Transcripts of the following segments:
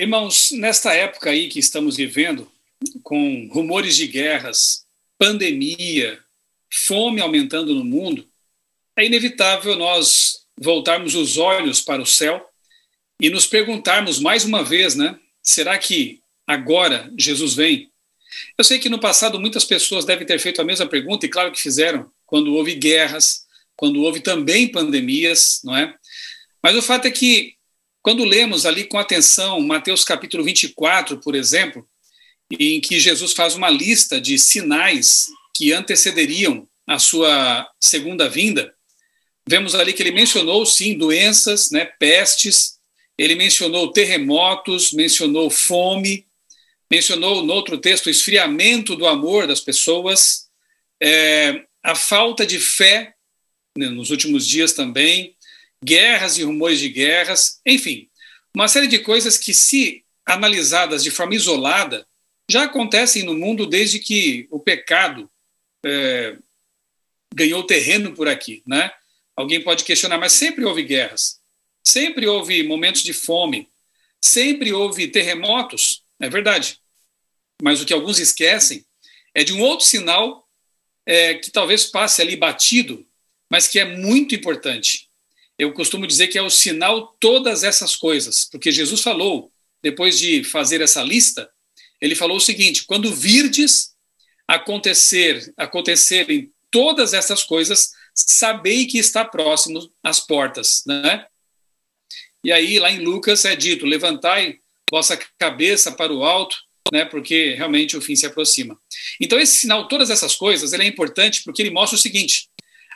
Irmãos, nesta época aí que estamos vivendo, com rumores de guerras, pandemia, fome aumentando no mundo, é inevitável nós voltarmos os olhos para o céu e nos perguntarmos mais uma vez, né? Será que agora Jesus vem? Eu sei que no passado muitas pessoas devem ter feito a mesma pergunta, e claro que fizeram, quando houve guerras, quando houve também pandemias, não é? Mas o fato é que, quando lemos ali com atenção Mateus capítulo 24, por exemplo, em que Jesus faz uma lista de sinais que antecederiam a sua segunda vinda, vemos ali que ele mencionou, sim, doenças, né, pestes, ele mencionou terremotos, mencionou fome, mencionou no outro texto o esfriamento do amor das pessoas, a falta de fé, né, nos últimos dias também, guerras e rumores de guerras, enfim, uma série de coisas que, se analisadas de forma isolada, já acontecem no mundo desde que o pecado ganhou terreno por aqui, né? Alguém pode questionar, mas sempre houve guerras, sempre houve momentos de fome, sempre houve terremotos, é verdade. Mas o que alguns esquecem é de um outro sinal que talvez passe ali batido, mas que é muito importante. Eu costumo dizer que é o sinal todas essas coisas, porque Jesus falou, depois de fazer essa lista, ele falou o seguinte: quando virdes acontecerem todas essas coisas, sabei que está próximo às portas, né? E aí, lá em Lucas é dito: levantai vossa cabeça para o alto, né? Porque realmente o fim se aproxima. Então, esse sinal, todas essas coisas, ele é importante porque ele mostra o seguinte: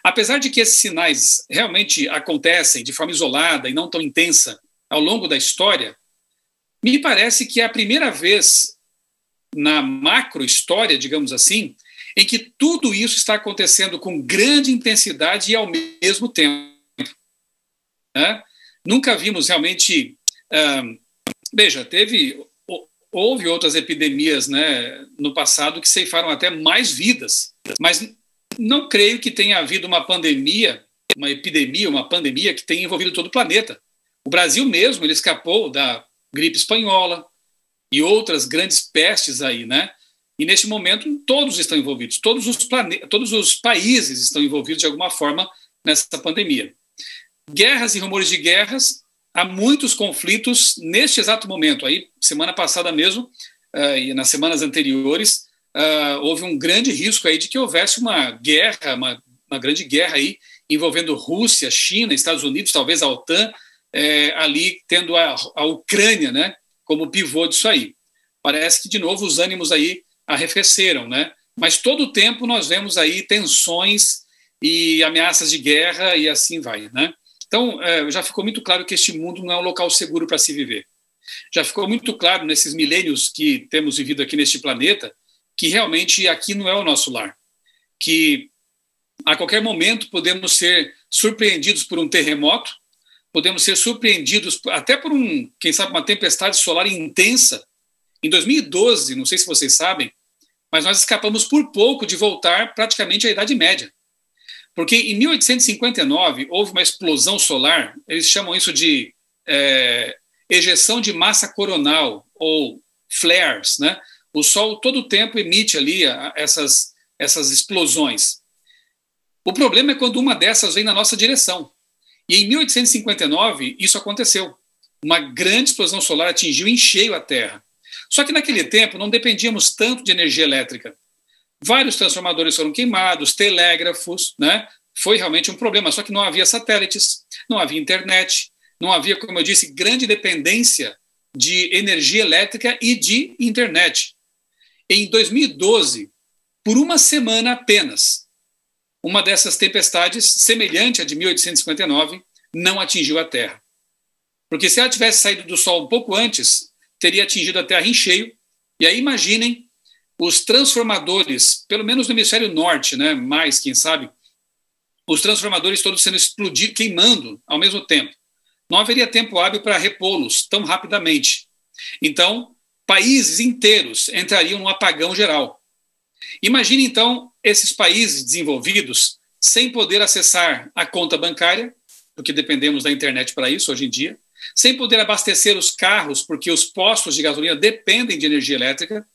apesar de que esses sinais realmente acontecem de forma isolada e não tão intensa ao longo da história, me parece que é a primeira vez na macro-história, digamos assim, em que tudo isso está acontecendo com grande intensidade e ao mesmo tempo, né? Nunca vimos realmente... veja, houve outras epidemias, né, no passado que ceifaram até mais vidas, mas não creio que tenha havido uma pandemia, uma epidemia, uma pandemia que tenha envolvido todo o planeta. O Brasil mesmo, ele escapou da gripe espanhola e outras grandes pestes aí, né? E neste momento todos estão envolvidos, todos os países estão envolvidos de alguma forma nessa pandemia. Guerras e rumores de guerras, há muitos conflitos neste exato momento. Aí, semana passada mesmo, e nas semanas anteriores, houve um grande risco aí de que houvesse uma guerra, uma grande guerra aí, envolvendo Rússia, China, Estados Unidos, talvez a OTAN, ali tendo a Ucrânia, né, como pivô disso aí. Parece que, de novo, os ânimos aí arrefeceram, né? Mas todo o tempo nós vemos aí tensões e ameaças de guerra e assim vai, né? Então, já ficou muito claro que este mundo não é um local seguro para se viver. Já ficou muito claro nesses milênios que temos vivido aqui neste planeta que realmente aqui não é o nosso lar. Que a qualquer momento podemos ser surpreendidos por um terremoto, podemos ser surpreendidos até por quem sabe, uma tempestade solar intensa. Em 2012, não sei se vocês sabem, mas nós escapamos por pouco de voltar praticamente à Idade Média. Porque em 1859 houve uma explosão solar, eles chamam isso de ejeção de massa coronal, ou flares, né? O Sol todo o tempo emite ali essas explosões. O problema é quando uma dessas vem na nossa direção. E em 1859 isso aconteceu. Uma grande explosão solar atingiu em cheio a Terra. Só que naquele tempo não dependíamos tanto de energia elétrica. Vários transformadores foram queimados, telégrafos, né? Foi realmente um problema, só que não havia satélites, não havia internet, não havia, como eu disse, grande dependência de energia elétrica e de internet. Em 2012, por uma semana apenas, uma dessas tempestades, semelhante à de 1859, não atingiu a Terra. Porque se ela tivesse saído do Sol um pouco antes, teria atingido a Terra em cheio. E aí imaginem os transformadores, pelo menos no hemisfério norte, né, mais, quem sabe, os transformadores todos sendo explodidos, queimando ao mesmo tempo. Não haveria tempo hábil para repô-los tão rapidamente. Então, países inteiros entrariam num apagão geral. Imagine, então, esses países desenvolvidos sem poder acessar a conta bancária, porque dependemos da internet para isso hoje em dia, sem poder abastecer os carros, porque os postos de gasolina dependem de energia elétrica,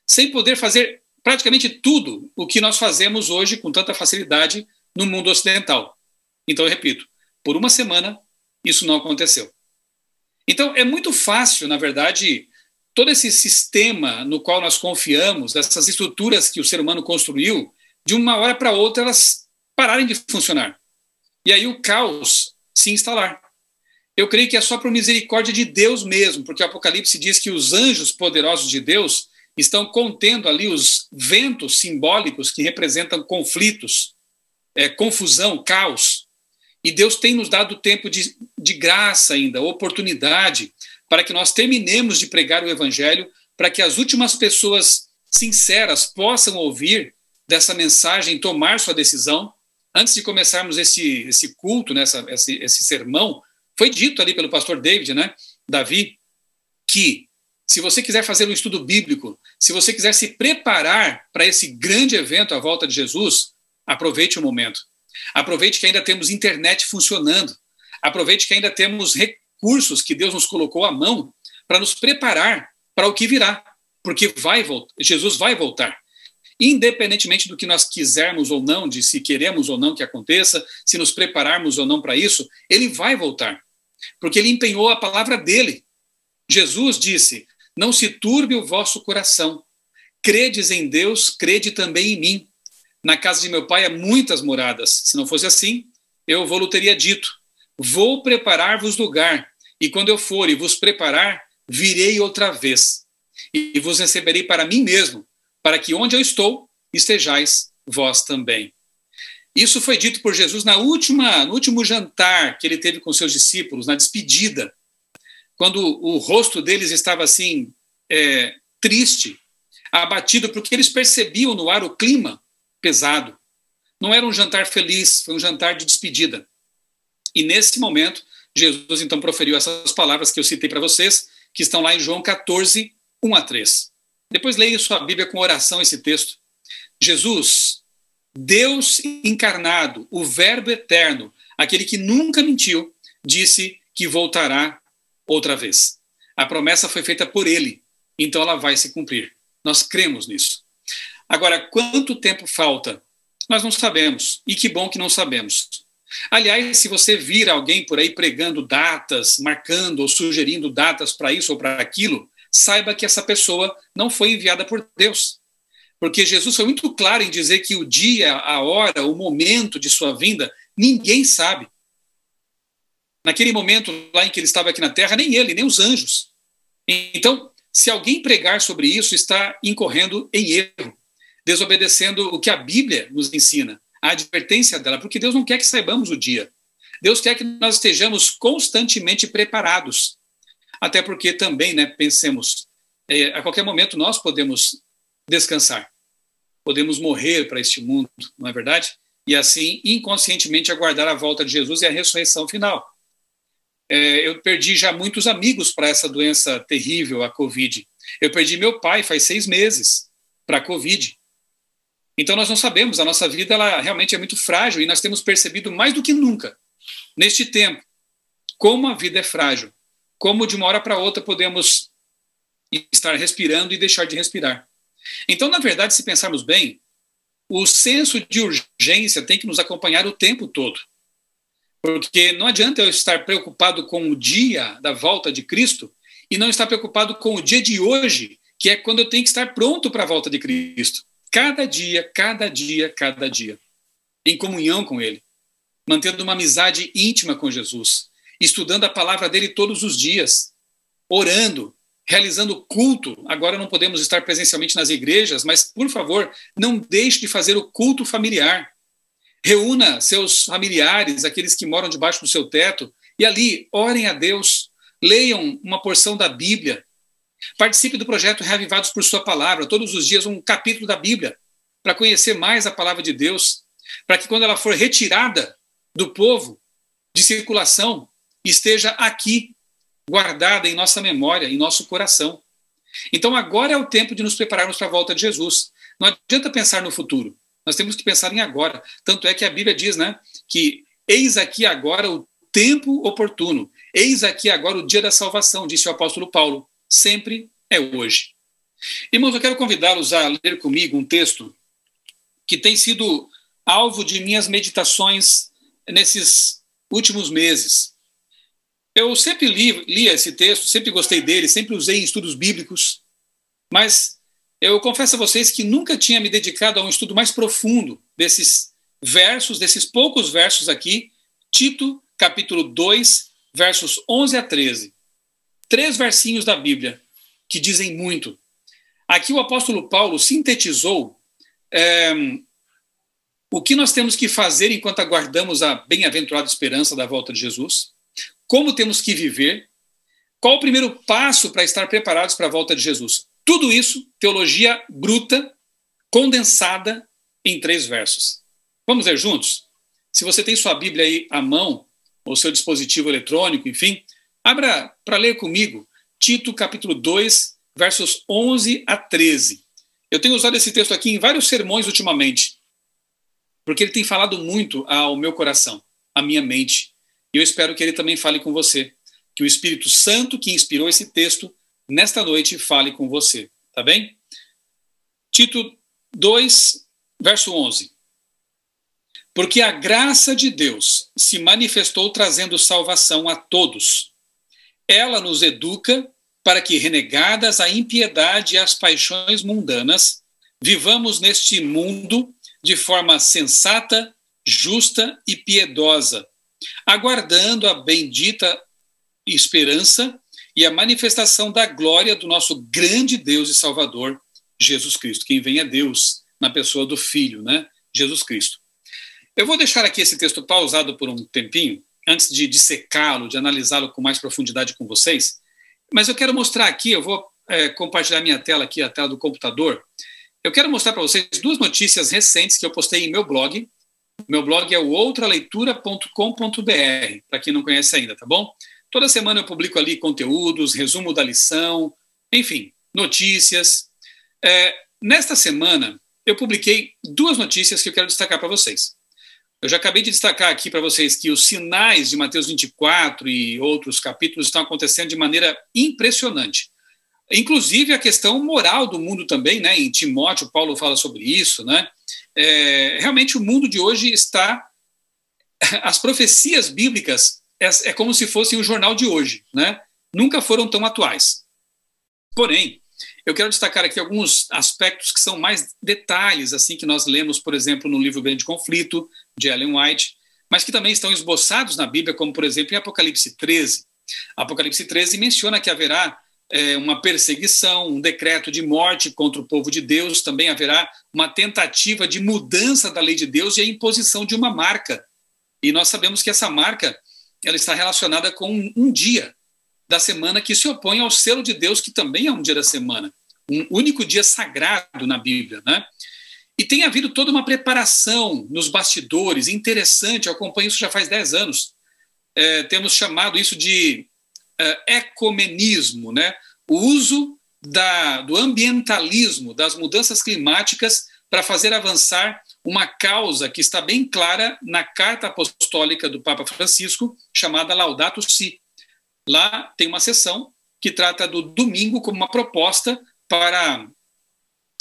sem poder fazer praticamente tudo o que nós fazemos hoje com tanta facilidade no mundo ocidental. Então, eu repito, por uma semana, isso não aconteceu. Então, é muito fácil, na verdade, todo esse sistema no qual nós confiamos, essas estruturas que o ser humano construiu, de uma hora para outra, elas pararem de funcionar. E aí o caos se instalar. Eu creio que é só por misericórdia de Deus mesmo, porque o Apocalipse diz que os anjos poderosos de Deus estão contendo ali os ventos simbólicos que representam conflitos, confusão, caos. E Deus tem nos dado tempo de graça ainda, oportunidade, para que nós terminemos de pregar o Evangelho, para que as últimas pessoas sinceras possam ouvir dessa mensagem, tomar sua decisão. Antes de começarmos esse culto, né, esse sermão, foi dito ali pelo pastor David, né, Davi, que se você quiser fazer um estudo bíblico, se você quiser se preparar para esse grande evento à volta de Jesus, aproveite o momento. Aproveite que ainda temos internet funcionando. Aproveite que ainda temos recursos que Deus nos colocou à mão para nos preparar para o que virá, porque Jesus vai voltar. Independentemente do que nós quisermos ou não, de se queremos ou não que aconteça, se nos prepararmos ou não para isso, ele vai voltar, porque ele empenhou a palavra dele. Jesus disse: não se turbe o vosso coração, credes em Deus, crede também em mim. Na casa de meu pai há muitas moradas. Se não fosse assim, eu vou-lhe teria dito: vou preparar-vos lugar, e quando eu for e vos preparar, virei outra vez, e vos receberei para mim mesmo, para que onde eu estou, estejais vós também. Isso foi dito por Jesus no último jantar que ele teve com seus discípulos, na despedida, quando o rosto deles estava assim, triste, abatido, porque eles percebiam no ar o clima pesado. Não era um jantar feliz, foi um jantar de despedida. E nesse momento, Jesus então proferiu essas palavras que eu citei para vocês, que estão lá em João 14, 1-3. Depois leia em sua Bíblia com oração esse texto. Jesus, Deus encarnado, o Verbo eterno, aquele que nunca mentiu, disse que voltará outra vez. A promessa foi feita por ele, então ela vai se cumprir. Nós cremos nisso. Agora, quanto tempo falta? Nós não sabemos, e que bom que não sabemos. Aliás, se você vir alguém por aí pregando datas, marcando ou sugerindo datas para isso ou para aquilo, saiba que essa pessoa não foi enviada por Deus. Porque Jesus foi muito claro em dizer que o dia, a hora, o momento de sua vinda, ninguém sabe. Naquele momento lá em que ele estava aqui na terra, nem ele, nem os anjos. Então, se alguém pregar sobre isso, está incorrendo em erro, desobedecendo o que a Bíblia nos ensina, a advertência dela, porque Deus não quer que saibamos o dia. Deus quer que nós estejamos constantemente preparados. Até porque também, né, pensemos, a qualquer momento nós podemos descansar, podemos morrer para este mundo, não é verdade? E assim, inconscientemente, aguardar a volta de Jesus e a ressurreição final. Eu perdi já muitos amigos para essa doença terrível, a Covid. Eu perdi meu pai faz 6 meses para a Covid. Então nós não sabemos, a nossa vida ela realmente é muito frágil e nós temos percebido mais do que nunca, neste tempo, como a vida é frágil, como de uma hora para outra podemos estar respirando e deixar de respirar. Então, na verdade, se pensarmos bem, o senso de urgência tem que nos acompanhar o tempo todo. Porque não adianta eu estar preocupado com o dia da volta de Cristo e não estar preocupado com o dia de hoje, que é quando eu tenho que estar pronto para a volta de Cristo. Cada dia, cada dia, cada dia. Em comunhão com Ele. Mantendo uma amizade íntima com Jesus. Estudando a palavra dele todos os dias. Orando. Realizando culto. Agora não podemos estar presencialmente nas igrejas, mas, por favor, não deixe de fazer o culto familiar. Reúna seus familiares, aqueles que moram debaixo do seu teto, e ali orem a Deus, leiam uma porção da Bíblia, participe do projeto Reavivados por Sua Palavra, todos os dias um capítulo da Bíblia, para conhecer mais a palavra de Deus, para que quando ela for retirada do povo, de circulação, esteja aqui, guardada em nossa memória, em nosso coração. Então agora é o tempo de nos prepararmos para a volta de Jesus. Não adianta pensar no futuro. Nós temos que pensar em agora. Tanto é que a Bíblia diz, né, que eis aqui agora o tempo oportuno. Eis aqui agora o dia da salvação, disse o apóstolo Paulo. Sempre é hoje. Irmãos, eu quero convidá-los a ler comigo um texto que tem sido alvo de minhas meditações nesses últimos meses. Eu sempre li esse texto, sempre gostei dele, sempre usei em estudos bíblicos, mas eu confesso a vocês que nunca tinha me dedicado a um estudo mais profundo desses versos, desses poucos versos aqui, Tito, capítulo 2, versos 11 a 13. 3 versinhos da Bíblia que dizem muito. Aqui o apóstolo Paulo sintetizou o que nós temos que fazer enquanto aguardamos a bem-aventurada esperança da volta de Jesus, como temos que viver, qual o primeiro passo para estar preparados para a volta de Jesus. Tudo isso, teologia bruta, condensada em 3 versos. Vamos ler juntos? Se você tem sua Bíblia aí à mão, ou seu dispositivo eletrônico, enfim, abra para ler comigo Tito, capítulo 2, versos 11 a 13. Eu tenho usado esse texto aqui em vários sermões ultimamente, porque ele tem falado muito ao meu coração, à minha mente. E eu espero que ele também fale com você. Que o Espírito Santo que inspirou esse texto, nesta noite, fale com você. Tá bem? Tito 2, verso 11. Porque a graça de Deus se manifestou trazendo salvação a todos. Ela nos educa para que, renegadas a impiedade e as paixões mundanas, vivamos neste mundo de forma sensata, justa e piedosa, aguardando a bendita esperança e a manifestação da glória do nosso grande Deus e Salvador, Jesus Cristo. Quem vem é Deus, na pessoa do Filho, né? Jesus Cristo. Eu vou deixar aqui esse texto pausado por um tempinho, antes de dissecá-lo, de analisá-lo com mais profundidade com vocês, mas eu quero mostrar aqui, eu vou compartilhar minha tela aqui, a tela do computador. Eu quero mostrar para vocês 2 notícias recentes que eu postei em meu blog. Meu blog é o outraleitura.com.br, para quem não conhece ainda, tá bom? Toda semana eu publico ali conteúdos, resumo da lição, enfim, notícias. Nesta semana, eu publiquei 2 notícias que eu quero destacar para vocês. Eu já acabei de destacar aqui para vocês que os sinais de Mateus 24 e outros capítulos estão acontecendo de maneira impressionante. Inclusive a questão moral do mundo também, né? Em Timóteo, Paulo fala sobre isso, né? Realmente o mundo de hoje está... As profecias bíblicas é como se fossem o jornal de hoje, né? Nunca foram tão atuais. Porém, eu quero destacar aqui alguns aspectos que são mais detalhes, assim, que nós lemos, por exemplo, no livro Grande Conflito, de Ellen White, mas que também estão esboçados na Bíblia, como, por exemplo, em Apocalipse 13. Apocalipse 13 menciona que haverá uma perseguição, um decreto de morte contra o povo de Deus, também haverá uma tentativa de mudança da lei de Deus e a imposição de uma marca. E nós sabemos que essa marca ela está relacionada com um dia da semana que se opõe ao selo de Deus, que também é um dia da semana, um único dia sagrado na Bíblia, né? E tem havido toda uma preparação nos bastidores, interessante, eu acompanho isso já faz 10 anos. Temos chamado isso de ecumenismo, né? O uso do ambientalismo, das mudanças climáticas para fazer avançar uma causa que está bem clara na carta apostólica do Papa Francisco, chamada Laudato Si. Lá tem uma seção que trata do domingo como uma proposta para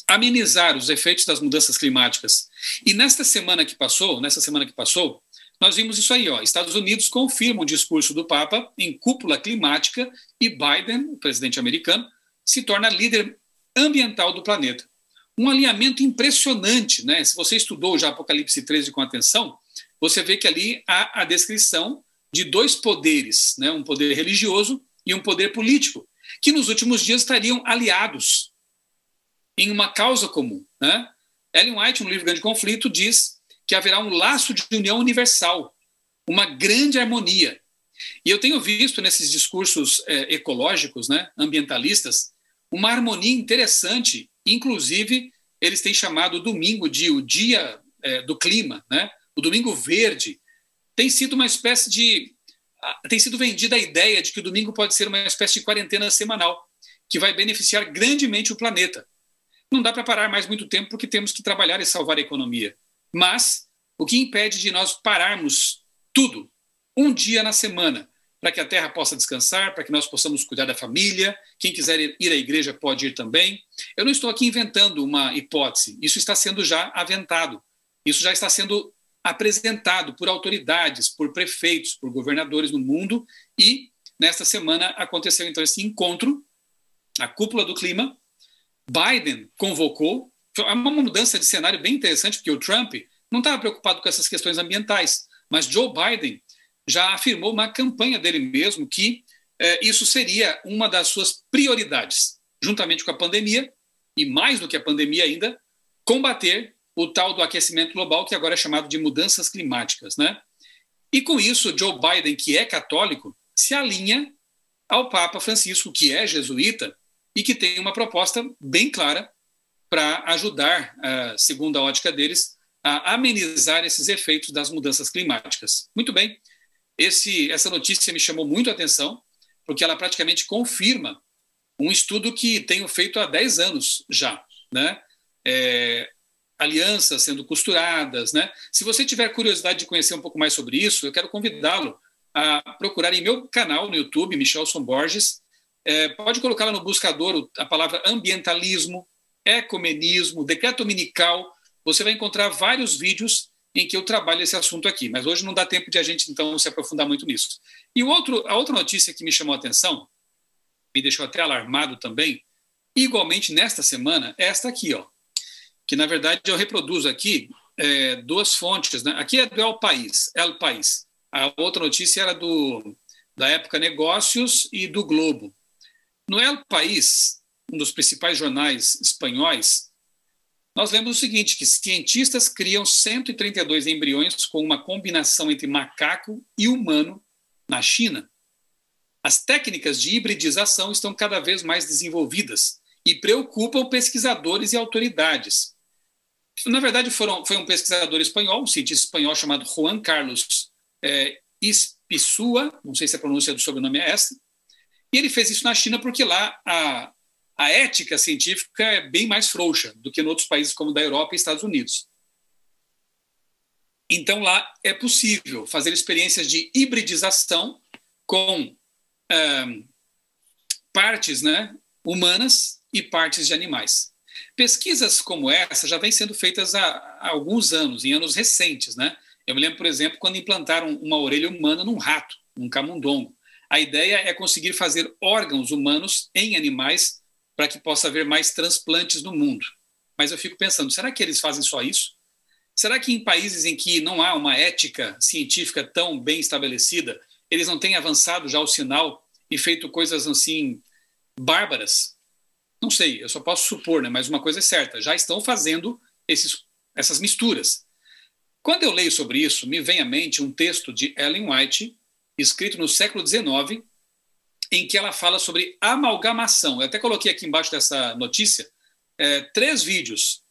amenizar os efeitos das mudanças climáticas. E nessa semana que passou, nós vimos isso aí, ó. Estados Unidos confirma o discurso do Papa em cúpula climática e Biden, o presidente americano, se torna líder ambiental do planeta. Um alinhamento impressionante, né? Se você estudou já Apocalipse 13 com atenção, você vê que ali há a descrição de 2 poderes, né? Um poder religioso e um poder político, que nos últimos dias estariam aliados em uma causa comum, né? Ellen White, no livro Grande Conflito, diz que haverá um laço de união universal, uma grande harmonia. E eu tenho visto nesses discursos ecológicos, né, ambientalistas, uma harmonia interessante. Inclusive, eles têm chamado o domingo de o dia do clima, né? O domingo verde. Tem sido uma espécie de... Tem sido vendida a ideia de que o domingo pode ser uma espécie de quarentena semanal, que vai beneficiar grandemente o planeta. Não dá para parar mais muito tempo porque temos que trabalhar e salvar a economia. Mas o que impede de nós pararmos tudo um dia na semana, para que a terra possa descansar, para que nós possamos cuidar da família. Quem quiser ir à igreja pode ir também. Eu não estou aqui inventando uma hipótese, isso está sendo já aventado, isso já está sendo apresentado por autoridades, por prefeitos, por governadores no mundo, e nesta semana aconteceu então esse encontro, a cúpula do clima. Biden convocou, foi uma mudança de cenário bem interessante, porque o Trump não estava preocupado com essas questões ambientais, mas Joe Biden já afirmou uma campanha dele mesmo que isso seria uma das suas prioridades, juntamente com a pandemia, e mais do que a pandemia ainda, combater o tal do aquecimento global, que agora é chamado de mudanças climáticas, né? E com isso, Joe Biden, que é católico, se alinha ao Papa Francisco, que é jesuíta, e que tem uma proposta bem clara para ajudar, segundo a ótica deles, a amenizar esses efeitos das mudanças climáticas. Muito bem, essa notícia me chamou muito a atenção, porque ela praticamente confirma um estudo que tenho feito há 10 anos já, né? Alianças sendo costuradas, né? Se você tiver curiosidade de conhecer um pouco mais sobre isso, eu quero convidá-lo a procurar em meu canal no YouTube, Michelson Borges. Pode colocar lá no buscador a palavra ambientalismo, ecumenismo, decreto dominical. Você vai encontrar vários vídeos em que eu trabalho esse assunto aqui, mas hoje não dá tempo de a gente, então, se aprofundar muito nisso. E a outra notícia que me chamou a atenção, me deixou até alarmado também, igualmente nesta semana, é esta aqui, ó, que, na verdade, eu reproduzo aqui duas fontes, né? Aqui é do El País. A outra notícia era da Época Negócios e do Globo. No El País, um dos principais jornais espanhóis, nós lemos o seguinte, que cientistas criam 132 embriões com uma combinação entre macaco e humano na China. As técnicas de hibridização estão cada vez mais desenvolvidas e preocupam pesquisadores e autoridades. Na verdade, foi um pesquisador espanhol, um cientista espanhol chamado Juan Carlos Ispizua, não sei se a pronúncia do sobrenome é essa, e ele fez isso na China porque lá a ética científica é bem mais frouxa do que em outros países como da Europa e Estados Unidos. Então, lá é possível fazer experiências de hibridização com partes, né, humanas e partes de animais. Pesquisas como essa já vêm sendo feitas há alguns anos, em anos recentes, né? Eu me lembro, por exemplo, quando implantaram uma orelha humana num rato, num camundongo. A ideia é conseguir fazer órgãos humanos em animais para que possa haver mais transplantes no mundo. Mas eu fico pensando, será que eles fazem só isso? Será que em países em que não há uma ética científica tão bem estabelecida, eles não têm avançado já o sinal e feito coisas assim bárbaras? Não sei, eu só posso supor, né? Mas uma coisa é certa, já estão fazendo essas misturas. Quando eu leio sobre isso, me vem à mente um texto de Ellen White, escrito no século XIX, em que ela fala sobre amalgamação. Eu até coloquei aqui embaixo dessa notícia 3 vídeos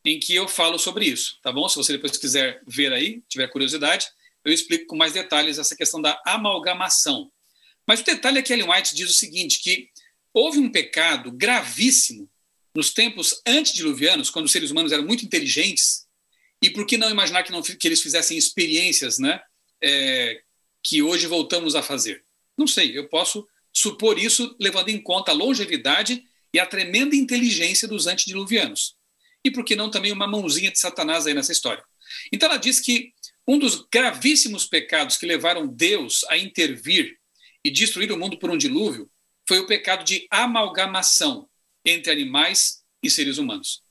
em que eu falo sobre isso, tá bom? Se você depois quiser ver aí, tiver curiosidade, eu explico com mais detalhes essa questão da amalgamação. Mas o detalhe é que Ellen White diz o seguinte, que houve um pecado gravíssimo nos tempos antediluvianos, quando os seres humanos eram muito inteligentes, e por que não imaginar que eles fizessem experiências, né, que hoje voltamos a fazer? Não sei, eu posso supor isso levando em conta a longevidade e a tremenda inteligência dos antediluvianos. E por que não também uma mãozinha de Satanás aí nessa história? Então ela diz que um dos gravíssimos pecados que levaram Deus a intervir e destruir o mundo por um dilúvio foi o pecado de amalgamação entre animais e seres humanos.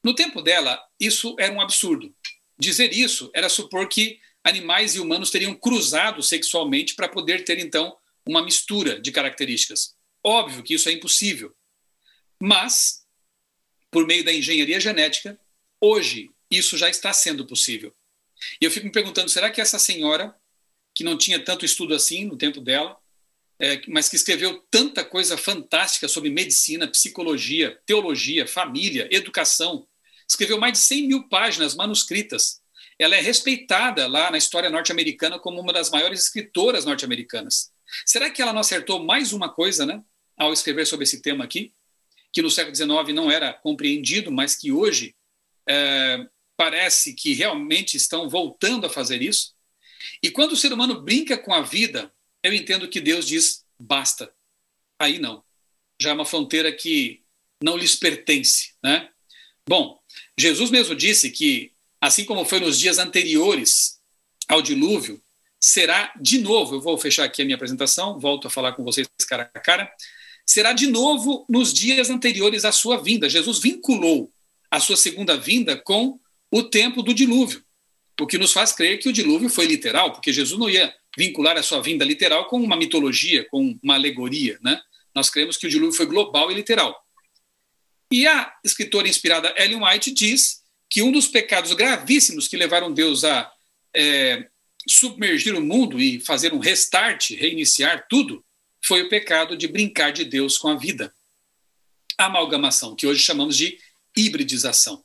No tempo dela, isso era um absurdo. Dizer isso era supor que animais e humanos teriam cruzado sexualmente para poder ter, então, uma mistura de características. Óbvio que isso é impossível. Mas, por meio da engenharia genética, hoje isso já está sendo possível. E eu fico me perguntando, será que essa senhora, que não tinha tanto estudo assim no tempo dela, mas que escreveu tanta coisa fantástica sobre medicina, psicologia, teologia, família, educação, escreveu mais de 100 mil páginas manuscritas. Ela é respeitada lá na história norte-americana como uma das maiores escritoras norte-americanas. Será que ela não acertou mais uma coisa, né, ao escrever sobre esse tema aqui, que no século XIX não era compreendido, mas que hoje parece que realmente estão voltando a fazer isso? E quando o ser humano brinca com a vida, eu entendo que Deus diz, basta. Aí não. Já é uma fronteira que não lhes pertence, né? Bom, Jesus mesmo disse que, assim como foi nos dias anteriores ao dilúvio, será de novo, eu vou fechar aqui a minha apresentação, volto a falar com vocês cara a cara, será de novo nos dias anteriores à sua vinda. Jesus vinculou a sua segunda vinda com o tempo do dilúvio, o que nos faz crer que o dilúvio foi literal, porque Jesus não ia vincular a sua vinda literal com uma mitologia, com uma alegoria, né? Nós cremos que o dilúvio foi global e literal. E a escritora inspirada Ellen White diz que um dos pecados gravíssimos que levaram Deus a submergir o mundo e fazer um restart, reiniciar tudo, foi o pecado de brincar de Deus com a vida. A amalgamação, que hoje chamamos de hibridização.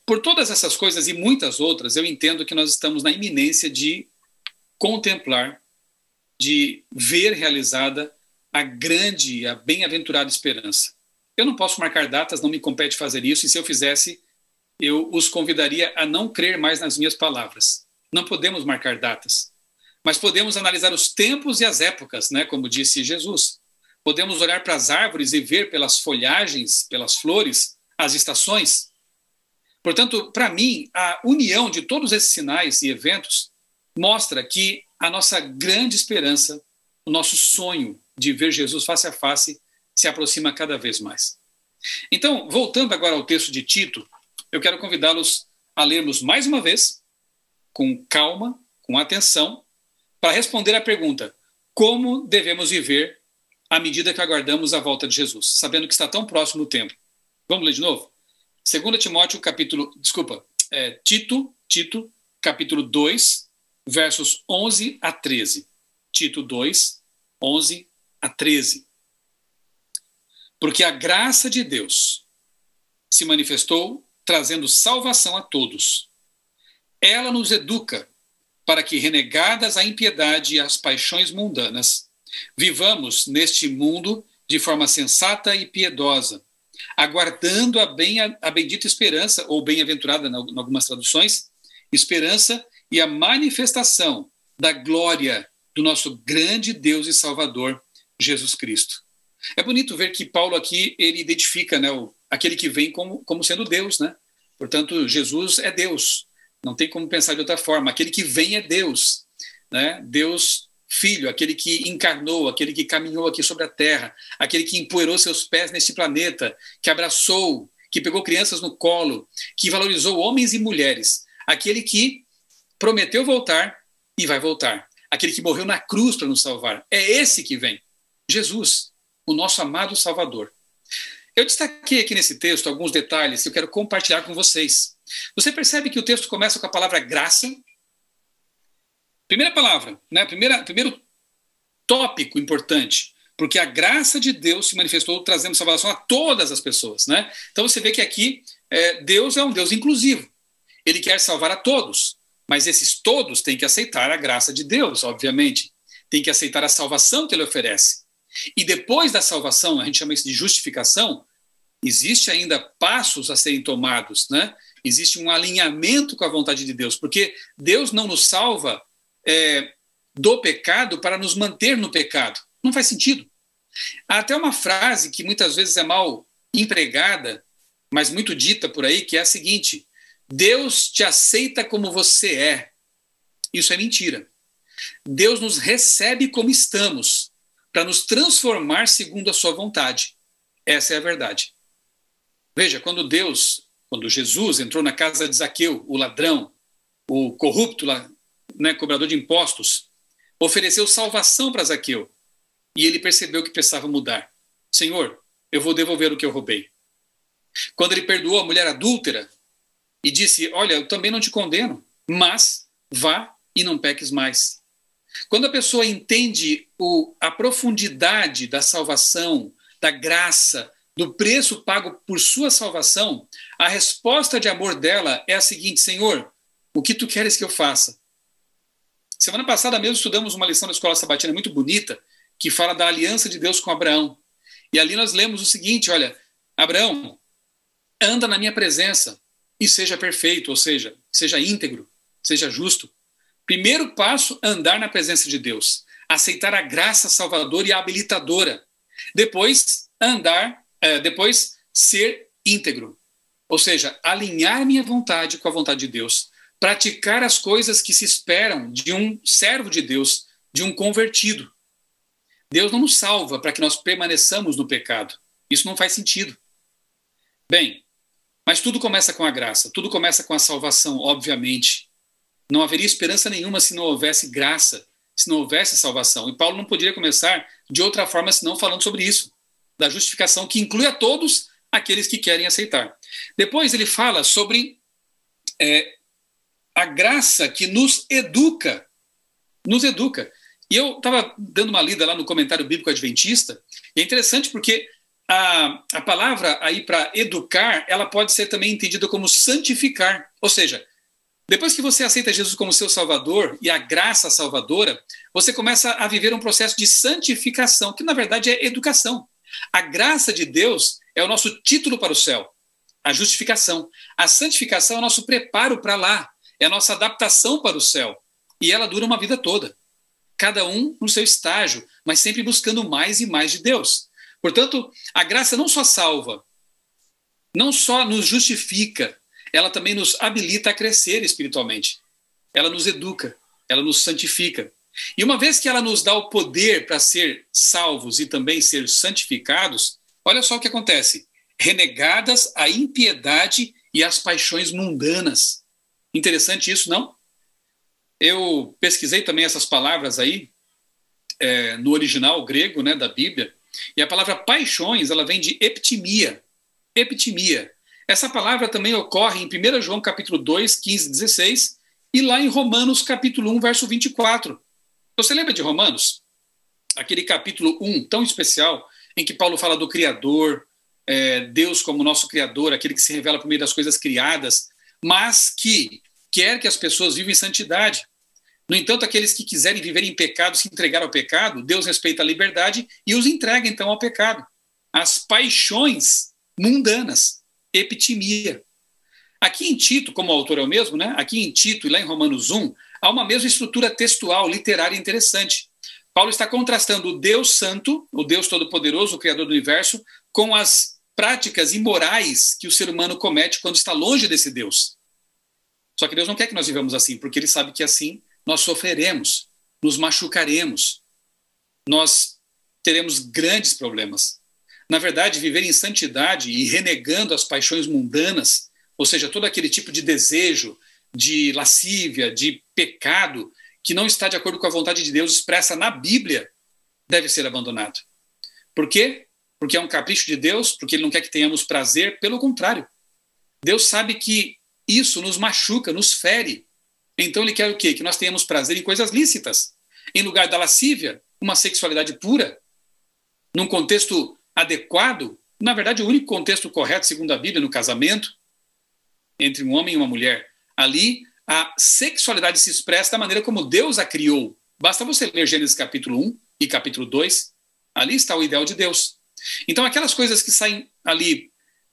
Por todas essas coisas e muitas outras, eu entendo que nós estamos na iminência de contemplar, de ver realizada a grande, a bem-aventurada esperança. Eu não posso marcar datas, não me compete fazer isso, e se eu fizesse, eu os convidaria a não crer mais nas minhas palavras. Não podemos marcar datas, mas podemos analisar os tempos e as épocas, né, como disse Jesus. Podemos olhar para as árvores e ver pelas folhagens, pelas flores, as estações. Portanto, para mim, a união de todos esses sinais e eventos mostra que a nossa grande esperança, o nosso sonho de ver Jesus face a face, se aproxima cada vez mais. Então, voltando agora ao texto de Tito, eu quero convidá-los a lermos mais uma vez, com calma, com atenção, para responder à pergunta: como devemos viver à medida que aguardamos a volta de Jesus, sabendo que está tão próximo o tempo? Vamos ler de novo? 2 Timóteo, Tito, capítulo 2, versos 11 a 13. Tito 2, 11 a 13. Porque a graça de Deus se manifestou trazendo salvação a todos. Ela nos educa para que, renegadas a impiedade e as paixões mundanas, vivamos neste mundo de forma sensata e piedosa, aguardando a bendita esperança, ou bem-aventurada em algumas traduções, esperança e a manifestação da glória do nosso grande Deus e Salvador, Jesus Cristo. É bonito ver que Paulo aqui, ele identifica, né, aquele que vem como sendo Deus, né? Portanto, Jesus é Deus. Não tem como pensar de outra forma. Aquele que vem é Deus, né? Deus Filho, aquele que encarnou, aquele que caminhou aqui sobre a terra, aquele que empoeirou seus pés neste planeta, que abraçou, que pegou crianças no colo, que valorizou homens e mulheres, aquele que prometeu voltar e vai voltar, aquele que morreu na cruz para nos salvar. É esse que vem, Jesus, o nosso amado Salvador. Eu destaquei aqui nesse texto alguns detalhes que eu quero compartilhar com vocês. Você percebe que o texto começa com a palavra graça? Primeira palavra, né? Primeiro tópico importante, porque a graça de Deus se manifestou trazendo salvação a todas as pessoas, né? Então você vê que aqui Deus é um Deus inclusivo. Ele quer salvar a todos, mas esses todos têm que aceitar a graça de Deus, obviamente. Tem que aceitar a salvação que ele oferece. E depois da salvação, a gente chama isso de justificação, existe ainda passos a serem tomados, né? Existe um alinhamento com a vontade de Deus, porque Deus não nos salva do pecado para nos manter no pecado. Não faz sentido. Há até uma frase que muitas vezes é mal empregada, mas muito dita por aí, que é a seguinte: Deus te aceita como você é. Isso é mentira. Deus nos recebe como estamos, para nos transformar segundo a sua vontade. Essa é a verdade. Veja, quando Jesus entrou na casa de Zaqueu, o ladrão, o corrupto, né, cobrador de impostos, ofereceu salvação para Zaqueu. E ele percebeu que precisava mudar. Senhor, eu vou devolver o que eu roubei. Quando ele perdoou a mulher adúltera e disse: olha, eu também não te condeno, mas vá e não peques mais. Quando a pessoa entende a profundidade da salvação, da graça, do preço pago por sua salvação, a resposta de amor dela é a seguinte: Senhor, o que tu queres que eu faça? Semana passada mesmo estudamos uma lição da Escola Sabatina muito bonita, que fala da aliança de Deus com Abraão. E ali nós lemos o seguinte: olha, Abraão, anda na minha presença e seja perfeito, ou seja, seja íntegro, seja justo, Primeiro passo, andar na presença de Deus. Aceitar a graça salvadora e habilitadora. Depois, depois ser íntegro. Ou seja, alinhar minha vontade com a vontade de Deus. Praticar as coisas que se esperam de um servo de Deus, de um convertido. Deus não nos salva para que nós permaneçamos no pecado. Isso não faz sentido. Bem, mas tudo começa com a graça, tudo começa com a salvação, obviamente. Não haveria esperança nenhuma se não houvesse graça, se não houvesse salvação. E Paulo não poderia começar de outra forma senão falando sobre isso, da justificação que inclui a todos aqueles que querem aceitar. Depois ele fala sobre a graça que nos educa. Nos educa. E eu estava dando uma lida lá no comentário bíblico adventista, e é interessante porque a palavra aí para educar, ela pode ser também entendida como santificar. Ou seja, depois que você aceita Jesus como seu Salvador e a graça salvadora, você começa a viver um processo de santificação, que na verdade é educação. A graça de Deus é o nosso título para o céu, a justificação. A santificação é o nosso preparo para lá, é a nossa adaptação para o céu. E ela dura uma vida toda. Cada um no seu estágio, mas sempre buscando mais e mais de Deus. Portanto, a graça não só salva, não só nos justifica, ela também nos habilita a crescer espiritualmente. Ela nos educa, ela nos santifica. E uma vez que ela nos dá o poder para ser salvos e também ser santificados, olha só o que acontece. Renegadas a impiedade e as paixões mundanas. Interessante isso, não? Eu pesquisei também essas palavras aí, no original grego, né, da Bíblia, e a palavra paixões, ela vem de eptimia. Eptimia. Essa palavra também ocorre em 1 João capítulo 2, 15, 16, e lá em Romanos capítulo 1, verso 24. Você lembra de Romanos? Aquele capítulo 1 tão especial, em que Paulo fala do Criador, Deus como nosso Criador, aquele que se revela por meio das coisas criadas, mas que quer que as pessoas vivam em santidade. No entanto, aqueles que quiserem viver em pecado, se entregar ao pecado, Deus respeita a liberdade e os entrega então ao pecado. As paixões mundanas. Epitimia. Aqui em Tito, como o autor é o mesmo, né? Aqui em Tito e lá em Romanos 1, há uma mesma estrutura textual, literária interessante. Paulo está contrastando o Deus Santo, o Deus Todo-Poderoso, o Criador do Universo, com as práticas imorais que o ser humano comete quando está longe desse Deus. Só que Deus não quer que nós vivamos assim, porque Ele sabe que assim nós sofreremos, nos machucaremos, nós teremos grandes problemas. Na verdade, viver em santidade e renegando as paixões mundanas, ou seja, todo aquele tipo de desejo, de lascívia, de pecado, que não está de acordo com a vontade de Deus expressa na Bíblia, deve ser abandonado. Por quê? Porque é um capricho de Deus, porque Ele não quer que tenhamos prazer, pelo contrário. Deus sabe que isso nos machuca, nos fere. Então Ele quer o quê? Que nós tenhamos prazer em coisas lícitas. Em lugar da lascívia, uma sexualidade pura, num contexto adequado, na verdade o único contexto correto, segundo a Bíblia, no casamento, entre um homem e uma mulher. Ali, a sexualidade se expressa da maneira como Deus a criou. Basta você ler Gênesis capítulo 1 e capítulo 2, ali está o ideal de Deus. Então aquelas coisas que saem ali,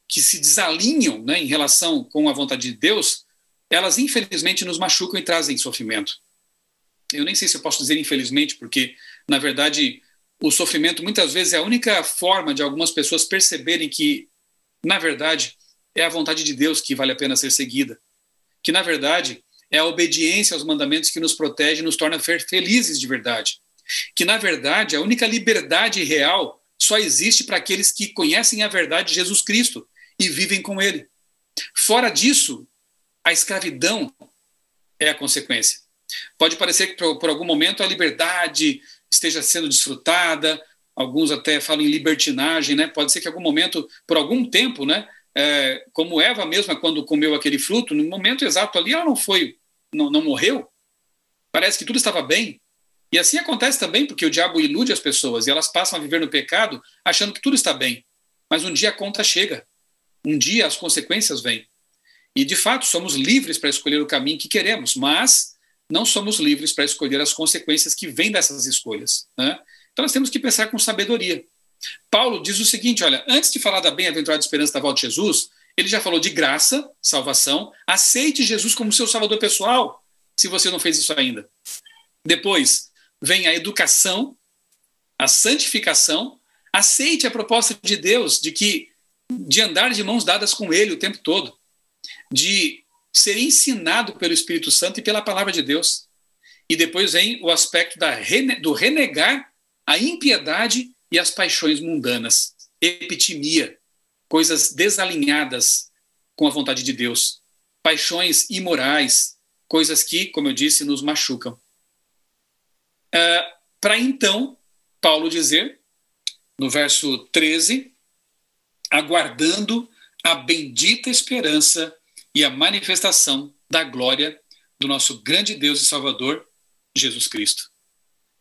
que se desalinham, né, em relação com a vontade de Deus, elas infelizmente nos machucam e trazem sofrimento. Eu nem sei se eu posso dizer infelizmente, porque na verdade o sofrimento muitas vezes é a única forma de algumas pessoas perceberem que, na verdade, é a vontade de Deus que vale a pena ser seguida. Que, na verdade, é a obediência aos mandamentos que nos protege e nos torna felizes de verdade. Que, na verdade, a única liberdade real só existe para aqueles que conhecem a verdade de Jesus Cristo e vivem com Ele. Fora disso, a escravidão é a consequência. Pode parecer que, por algum momento, a liberdade esteja sendo desfrutada, alguns até falam em libertinagem, né? Pode ser que em algum momento, por algum tempo, né? Como Eva mesma, quando comeu aquele fruto, no momento exato ali, ela não morreu. Parece que tudo estava bem. E assim acontece também porque o diabo ilude as pessoas e elas passam a viver no pecado achando que tudo está bem. Mas um dia a conta chega. Um dia as consequências vêm. E, de fato, somos livres para escolher o caminho que queremos, mas não somos livres para escolher as consequências que vêm dessas escolhas, né? Então nós temos que pensar com sabedoria. Paulo diz o seguinte, olha, antes de falar da bem-aventurada esperança da volta de Jesus, ele já falou de graça, salvação, aceite Jesus como seu salvador pessoal. se você não fez isso ainda. Depois vem a educação, a santificação. Aceite a proposta de Deus de andar de mãos dadas com Ele o tempo todo, de ser ensinado pelo Espírito Santo e pela palavra de Deus. E depois vem o aspecto do renegar a impiedade e as paixões mundanas, epitimia, coisas desalinhadas com a vontade de Deus, paixões imorais, coisas que, como eu disse, nos machucam. Para então, Paulo dizer, no verso 13, aguardando a bendita esperança e a manifestação da glória do nosso grande Deus e Salvador, Jesus Cristo.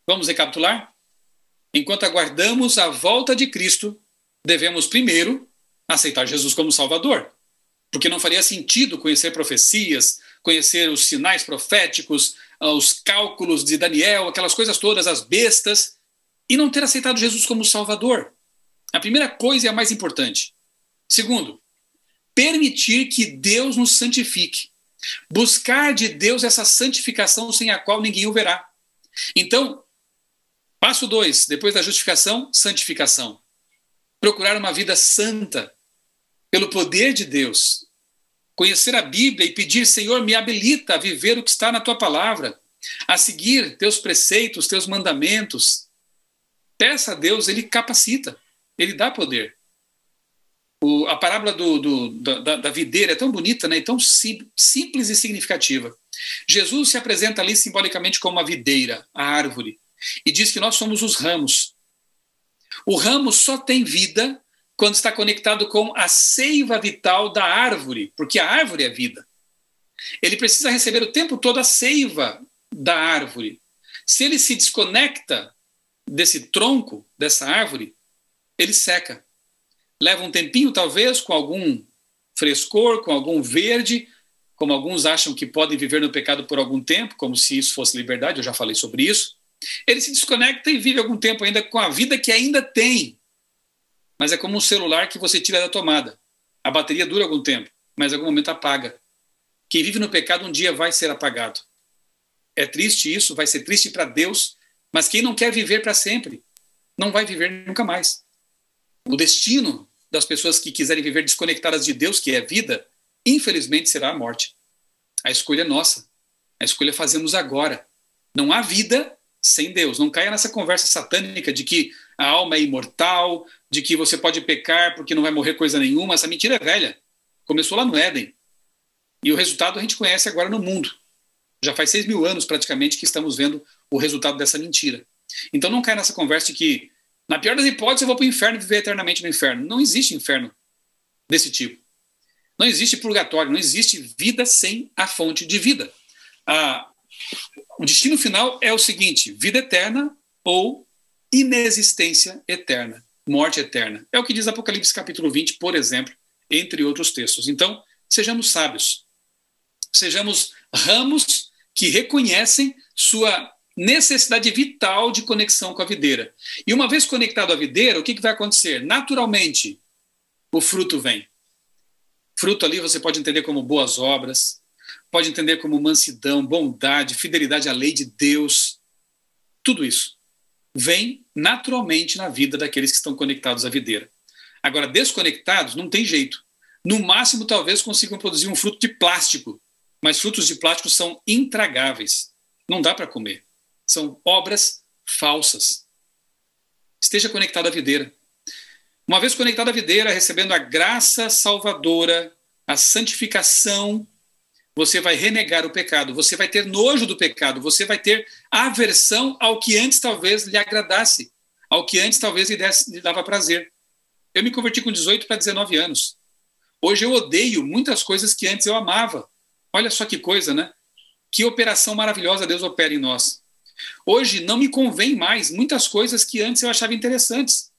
Vamos recapitular? Enquanto aguardamos a volta de Cristo, devemos primeiro aceitar Jesus como Salvador, porque não faria sentido conhecer profecias, conhecer os sinais proféticos, os cálculos de Daniel, aquelas coisas todas, as bestas, e não ter aceitado Jesus como Salvador. A primeira coisa é a mais importante. Segundo, permitir que Deus nos santifique. Buscar de Deus essa santificação sem a qual ninguém o verá. Então, passo 2, depois da justificação, santificação. Procurar uma vida santa, pelo poder de Deus. Conhecer a Bíblia e pedir, Senhor, me habilita a viver o que está na Tua palavra, a seguir Teus preceitos, Teus mandamentos. Peça a Deus, Ele capacita, Ele dá poder. A parábola da videira é tão bonita, né? E tão simples e significativa. Jesus se apresenta ali simbolicamente como uma videira, a árvore, e diz que nós somos os ramos. O ramo só tem vida quando está conectado com a seiva vital da árvore, porque a árvore é vida. Ele precisa receber o tempo todo a seiva da árvore. Se ele se desconecta desse tronco, dessa árvore, ele seca. Leva um tempinho, talvez, com algum frescor, com algum verde, como alguns acham que podem viver no pecado por algum tempo, como se isso fosse liberdade, eu já falei sobre isso. Ele se desconecta e vive algum tempo ainda com a vida que ainda tem. Mas é como um celular que você tira da tomada. A bateria dura algum tempo, mas em algum momento apaga. Quem vive no pecado um dia vai ser apagado. É triste isso, vai ser triste para Deus, mas quem não quer viver para sempre, não vai viver nunca mais. O destino das pessoas que quiserem viver desconectadas de Deus, que é vida, infelizmente será a morte. A escolha é nossa. A escolha fazemos agora. Não há vida sem Deus. Não caia nessa conversa satânica de que a alma é imortal, de que você pode pecar porque não vai morrer coisa nenhuma. Essa mentira é velha. Começou lá no Éden. E o resultado a gente conhece agora no mundo. Já faz 6.000 anos praticamente que estamos vendo o resultado dessa mentira. Então não caia nessa conversa de que, na pior das hipóteses, eu vou para o inferno e viver eternamente no inferno. Não existe inferno desse tipo. Não existe purgatório, não existe vida sem a fonte de vida. O destino final é o seguinte: vida eterna ou inexistência eterna, morte eterna. É o que diz Apocalipse capítulo 20, por exemplo, entre outros textos. Então, sejamos sábios. Sejamos ramos que reconhecem sua necessidade vital de conexão com a videira. E uma vez conectado à videira, o que vai acontecer? Naturalmente, o fruto vem. Fruto ali você pode entender como boas obras, pode entender como mansidão, bondade, fidelidade à lei de Deus. Tudo isso vem naturalmente na vida daqueles que estão conectados à videira. Agora, desconectados, não tem jeito. No máximo, talvez consigam produzir um fruto de plástico, mas frutos de plástico são intragáveis. Não dá para comer. São obras falsas. Esteja conectado à videira. Uma vez conectado à videira, recebendo a graça salvadora, a santificação, você vai renegar o pecado, você vai ter nojo do pecado, você vai ter aversão ao que antes talvez lhe agradasse, ao que antes talvez lhe dava prazer. Eu me converti com 18 para 19 anos. Hoje eu odeio muitas coisas que antes eu amava. Olha só que coisa, né? Que operação maravilhosa Deus opera em nós. Hoje não me convém mais muitas coisas que antes eu achava interessantes.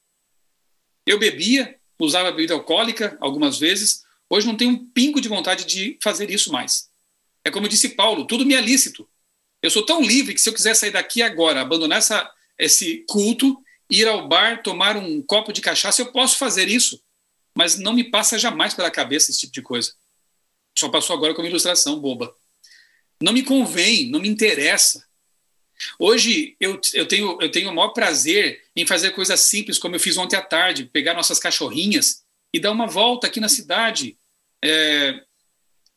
Eu bebia, usava bebida alcoólica algumas vezes. Hoje não tenho um pingo de vontade de fazer isso mais. É como disse Paulo, tudo me é lícito. Eu sou tão livre que se eu quiser sair daqui agora, abandonar esse culto, ir ao bar, tomar um copo de cachaça, eu posso fazer isso. Mas não me passa jamais pela cabeça esse tipo de coisa. Só passou agora como ilustração boba. Não me convém, não me interessa. Hoje eu tenho o maior prazer em fazer coisas simples, como eu fiz ontem à tarde, pegar nossas cachorrinhas e dar uma volta aqui na cidade,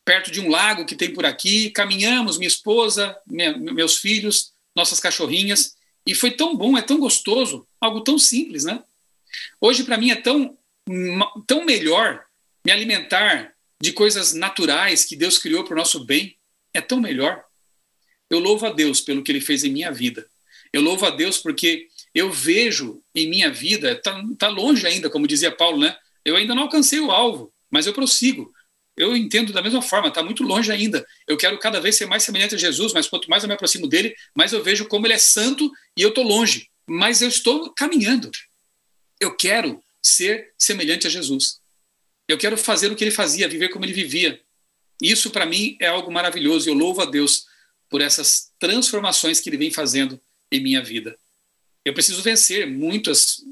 perto de um lago que tem por aqui. Caminhamos, minha esposa, meus filhos, nossas cachorrinhas, e foi tão bom, é tão gostoso, algo tão simples, né? Hoje, para mim, é tão melhor me alimentar de coisas naturais que Deus criou para o nosso bem. É tão melhor. Eu louvo a Deus pelo que Ele fez em minha vida. Eu louvo a Deus porque eu vejo em minha vida, tá longe ainda, como dizia Paulo, né? Eu ainda não alcancei o alvo, mas eu prossigo. Eu entendo da mesma forma, está muito longe ainda. Eu quero cada vez ser mais semelhante a Jesus, mas quanto mais eu me aproximo dele, mais eu vejo como ele é santo e eu estou longe. Mas eu estou caminhando. Eu quero ser semelhante a Jesus. Eu quero fazer o que ele fazia, viver como ele vivia. Isso, para mim, é algo maravilhoso. Eu louvo a Deus por essas transformações que ele vem fazendo em minha vida. Eu preciso vencer muitos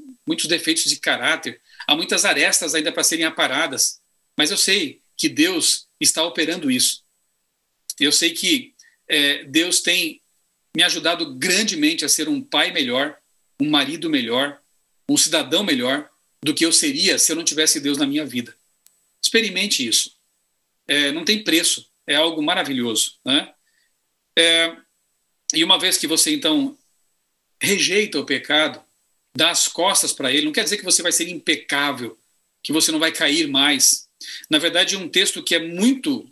defeitos de caráter. Há muitas arestas ainda para serem aparadas. Mas eu sei que Deus está operando isso. Eu sei que Deus tem me ajudado grandemente a ser um pai melhor, um marido melhor, um cidadão melhor do que eu seria se eu não tivesse Deus na minha vida. Experimente isso. Não tem preço. É algo maravilhoso, né? E uma vez que você, então, rejeita o pecado, dá as costas para ele, não quer dizer que você vai ser impecável, que você não vai cair mais. Na verdade, um texto que é muito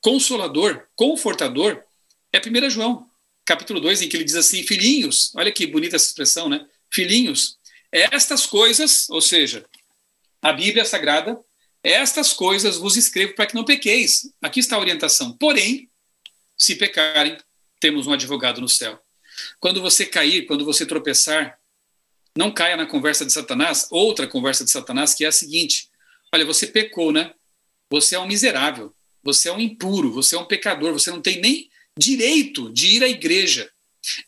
consolador, confortador, é 1 João, capítulo 2, em que ele diz assim: filhinhos, olha que bonita essa expressão, né? Filhinhos, estas coisas, ou seja, a Bíblia Sagrada, estas coisas vos escrevo para que não pequeis. Aqui está a orientação. Porém, se pecarem, temos um advogado no céu. Quando você cair, quando você tropeçar, não caia na conversa de Satanás, outra conversa de Satanás, que é a seguinte: olha, você pecou, né? Você é um miserável, você é um impuro, você é um pecador, você não tem nem direito de ir à igreja,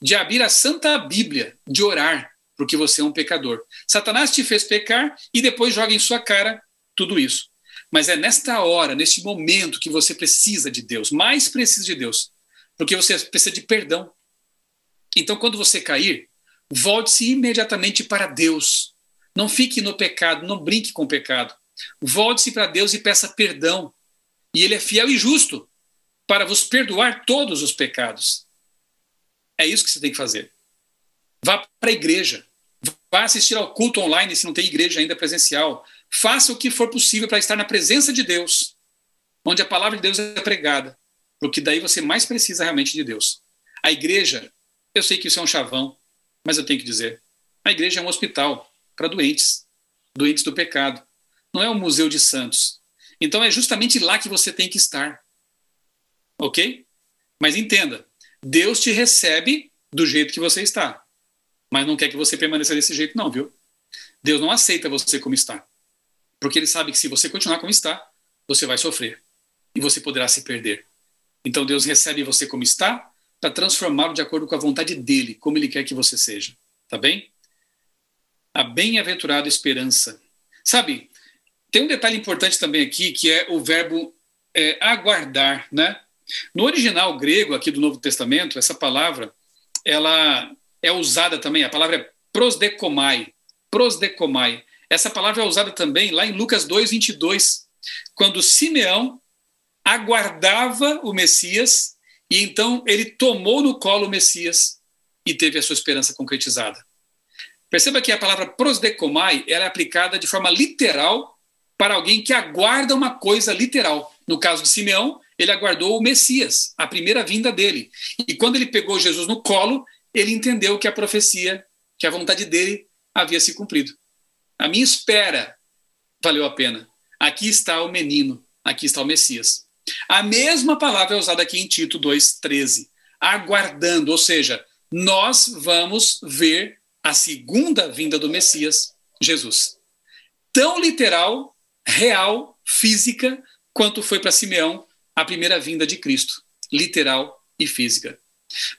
de abrir a Santa Bíblia, de orar, porque você é um pecador. Satanás te fez pecar e depois joga em sua cara tudo isso. Mas é nesta hora, neste momento, que você precisa de Deus, mais precisa de Deus, porque você precisa de perdão. Então, quando você cair, volte-se imediatamente para Deus. Não fique no pecado, não brinque com o pecado. Volte-se para Deus e peça perdão. E Ele é fiel e justo para vos perdoar todos os pecados. É isso que você tem que fazer. Vá para a igreja. Vá assistir ao culto online, se não tem igreja ainda presencial. Faça o que for possível para estar na presença de Deus, onde a palavra de Deus é pregada, porque daí você mais precisa realmente de Deus. A igreja, eu sei que isso é um chavão, mas eu tenho que dizer, a igreja é um hospital para doentes, doentes do pecado. Não é um museu de santos. Então é justamente lá que você tem que estar. Ok? Mas entenda, Deus te recebe do jeito que você está, mas não quer que você permaneça desse jeito não, viu? Deus não aceita você como está, porque Ele sabe que se você continuar como está, você vai sofrer e você poderá se perder. Então Deus recebe você como está para transformá-lo de acordo com a vontade dEle, como Ele quer que você seja. Tá bem? A bem-aventurada esperança. Sabe, tem um detalhe importante também aqui, que é o verbo aguardar, né? No original grego aqui do Novo Testamento, essa palavra, ela é usada também, a palavra é prosdekomai. Prosdekomai. Essa palavra é usada também lá em Lucas 2:22, quando Simeão aguardava o Messias e então ele tomou no colo o Messias e teve a sua esperança concretizada. Perceba que a palavra prosdekomai ela é aplicada de forma literal para alguém que aguarda uma coisa literal. No caso de Simeão, ele aguardou o Messias, a primeira vinda dele. E quando ele pegou Jesus no colo, ele entendeu que a profecia, que a vontade dele havia se cumprido. A minha espera valeu a pena. Aqui está o menino, aqui está o Messias. A mesma palavra é usada aqui em Tito 2:13. Aguardando, ou seja, nós vamos ver a segunda vinda do Messias, Jesus. Tão literal, real, física, quanto foi para Simeão a primeira vinda de Cristo. Literal e física.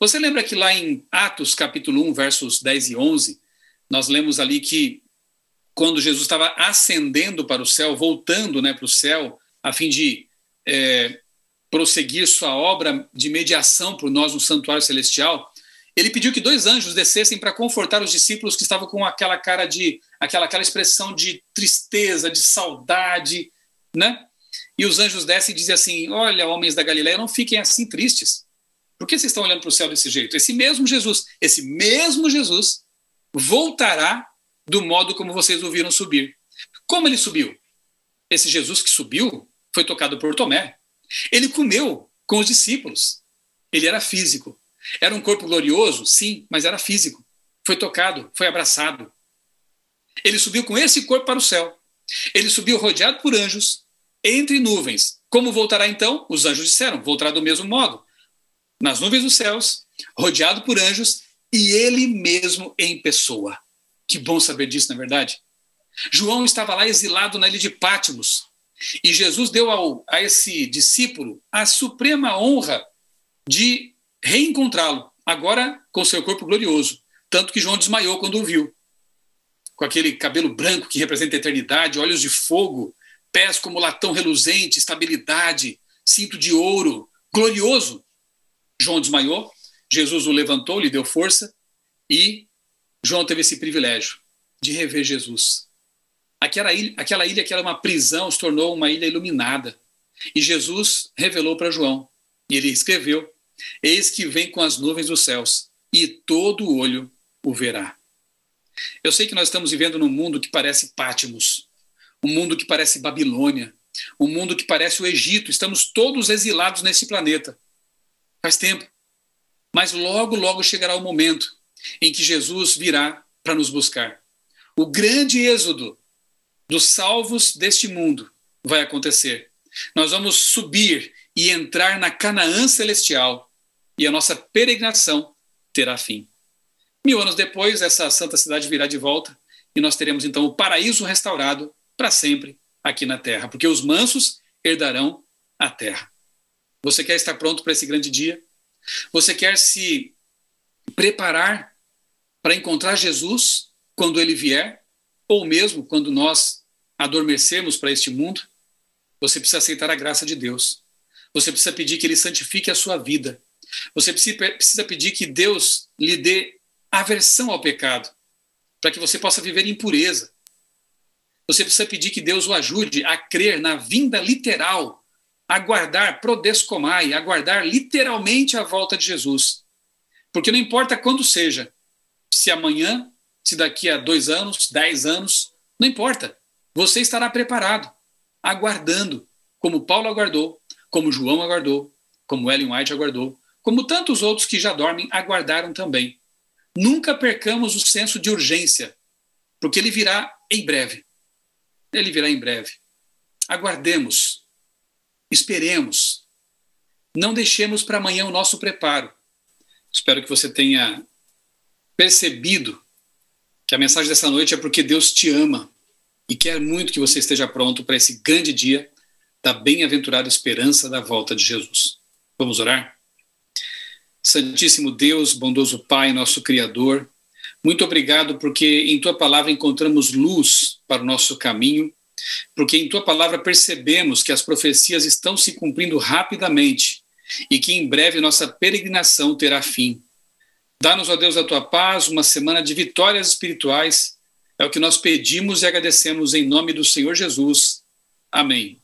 Você lembra que lá em Atos capítulo 1, versos 10 e 11, nós lemos ali que quando Jesus estava ascendendo para o céu, voltando, né, para o céu, a fim de prosseguir sua obra de mediação por nós no santuário celestial, ele pediu que 2 anjos descessem para confortar os discípulos que estavam com aquela cara de, aquela expressão de tristeza, de saudade, né? E os anjos descem e dizem assim: olha, homens da Galileia, não fiquem assim tristes. Por que vocês estão olhando para o céu desse jeito? Esse mesmo Jesus voltará do modo como vocês o viram subir. Como ele subiu? Esse Jesus que subiu foi tocado por Tomé. Ele comeu com os discípulos. Ele era físico. Era um corpo glorioso? Sim, mas era físico. Foi tocado, foi abraçado. Ele subiu com esse corpo para o céu. Ele subiu rodeado por anjos, entre nuvens. Como voltará então? Os anjos disseram, voltará do mesmo modo. Nas nuvens dos céus, rodeado por anjos, e ele mesmo em pessoa. Que bom saber disso, não é verdade? João estava lá exilado na ilha de Pátimos, e Jesus deu a esse discípulo a suprema honra de reencontrá-lo, agora com seu corpo glorioso, tanto que João desmaiou quando o viu. Com aquele cabelo branco que representa a eternidade, olhos de fogo, pés como latão reluzente, estabilidade, cinto de ouro, glorioso. João desmaiou, Jesus o levantou, lhe deu força, e João teve esse privilégio de rever Jesus. Aquela ilha que era uma prisão se tornou uma ilha iluminada. E Jesus revelou para João, e ele escreveu: eis que vem com as nuvens dos céus, e todo olho o verá. Eu sei que nós estamos vivendo num mundo que parece Pátimos, um mundo que parece Babilônia, um mundo que parece o Egito. Estamos todos exilados nesse planeta. Faz tempo. Mas logo, logo chegará o momento em que Jesus virá para nos buscar. O grande êxodo dos salvos deste mundo vai acontecer. Nós vamos subir e entrar na Canaã celestial, e a nossa peregrinação terá fim. 1000 anos depois, essa santa cidade virá de volta, e nós teremos então o paraíso restaurado para sempre aqui na terra, porque os mansos herdarão a terra. Você quer estar pronto para esse grande dia? Você quer se preparar para encontrar Jesus quando ele vier, ou mesmo quando nós adormecermos para este mundo? Você precisa aceitar a graça de Deus. Você precisa pedir que ele santifique a sua vida. Você precisa pedir que Deus lhe dê aversão ao pecado, para que você possa viver em pureza. Você precisa pedir que Deus o ajude a crer na vinda literal, aguardar prodescomai, aguardar literalmente a volta de Jesus. Porque não importa quando seja, se amanhã, se daqui a 2 anos, 10 anos, não importa. Você estará preparado, aguardando, como Paulo aguardou, como João aguardou, como Ellen White aguardou, como tantos outros que já dormem aguardaram também. Nunca percamos o senso de urgência, porque ele virá em breve. Ele virá em breve. Aguardemos, esperemos, não deixemos para amanhã o nosso preparo. Espero que você tenha percebido que a mensagem dessa noite é porque Deus te ama e quer muito que você esteja pronto para esse grande dia da bem-aventurada esperança da volta de Jesus. Vamos orar? Santíssimo Deus, bondoso Pai, nosso Criador, muito obrigado porque em Tua Palavra encontramos luz para o nosso caminho, porque em Tua Palavra percebemos que as profecias estão se cumprindo rapidamente e que em breve nossa peregrinação terá fim. Dá-nos, ó Deus, a Tua paz, uma semana de vitórias espirituais. É o que nós pedimos e agradecemos em nome do Senhor Jesus. Amém.